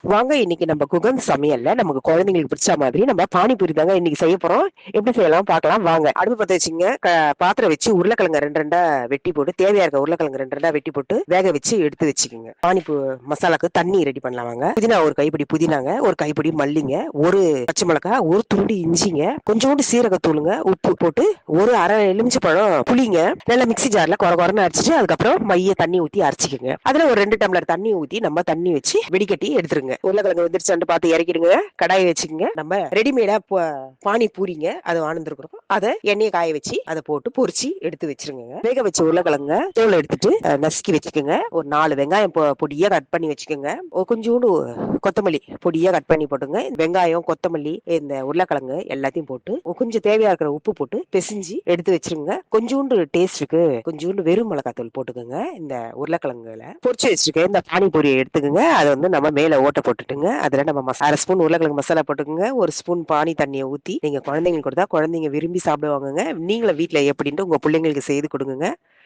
வாங்க இன்னைக்கு நம்ம குகன் சமையல்ல நமக்கு குழந்தைங்களுக்கு பிடிச்ச மாதிரி நம்ம பானிபூரி தாங்க இன்னைக்கு செய்ய போறோம். எப்படி செய்யலாம் பார்க்கலாம் வாங்க. அடுப்பு பத்த வச்சுங்க. பாத்திரம் வச்சு உருளைக்கிழங்கு ரெண்டு ரெண்டா வெட்டி போட்டு தேவையா இருக்க உருளைக்கிழங்கு ரெண்டு ரெண்டா வெட்டி போட்டு வேக வச்சு எடுத்து வச்சுக்கோங்க. பானிபூ மசாலாக்கு தண்ணி ரெடி பண்ணலாம் வாங்க. புதினா ஒரு கைப்பிடி புதினாங்க, ஒரு கைப்பிடி மல்லிங்க, ஒரு பச்சை மிளகாய், ஒரு துண்டு இஞ்சிங்க, கொஞ்சோண்டு சீரகத்தூளுங்க, உப்பு போட்டு ஒரு அரை எலுமிச்சை பழம் புளிங்க நல்லா மிக்ஸி ஜார்ல கொர கொரன்னு அரைச்சிட்டு அதுக்கப்புறம் மைய தண்ணி ஊத்தி அரைச்சிக்கோங்க. அதுல ஒரு 2 டம்ளர் தண்ணி ஊத்தி நம்ம தண்ணி வச்சு வெடிக்கட்டி எடுத்துருங்க. உருளைக்கிழங்கு வெந்துருச்சான்னு பார்த்து இறக்கிடுங்க. கடாயை வச்சுக்கோங்க. நம்ம ரெடிமேடா பானி பூரிங்க அது வாழ்ந்துருக்கிறோம். அதை எண்ணெயை காய வச்சு அதை போட்டு பொரிச்சு எடுத்து வச்சிருங்க. வேக வச்ச உருளைக்கிழங்க தோல் எடுத்துட்டு நசுக்கி வச்சுக்கோங்க. ஒரு 4 வெங்காயம் பொடியா கட் பண்ணி வச்சுக்கோங்க. கொஞ்சோண்டு கொத்தமல்லி பொடியா கட் பண்ணி போட்டுங்க. வெங்காயம், கொத்தமல்லி, இந்த உருளைக்கிழங்கு எல்லாத்தையும் போட்டு கொஞ்சம் தேவையா இருக்கிற உப்பு போட்டு பிசைஞ்சு எடுத்து வச்சிருங்க. கொஞ்சோண்டு டேஸ்ட்டுக்கு கொஞ்சோண்டு வெறும் மிளகாத்தூள் போட்டுக்கோங்க. இந்த உருளைக்கிழங்குல பொரிச்சு வச்சிருக்க இந்த பானிபூரியை எடுத்துக்கோங்க. அதை வந்து நம்ம மேல ஓட்ட போட்டுட்டுங்க. அதுல நம்ம அரை ஸ்பூன் உருளைக்கிழங்கு மசாலா போட்டுக்கோங்க. ஒரு ஸ்பூன் பானி தண்ணியை ஊத்தி நீங்க குழந்தைங்களுக்கு கொடுத்தா குழந்தைங்க விரும்பி சாப்பிடுவாங்க. நீங்களும் வீட்டுல எப்படின்ட்டு உங்க பிள்ளைங்களுக்கு செய்து கொடுங்க.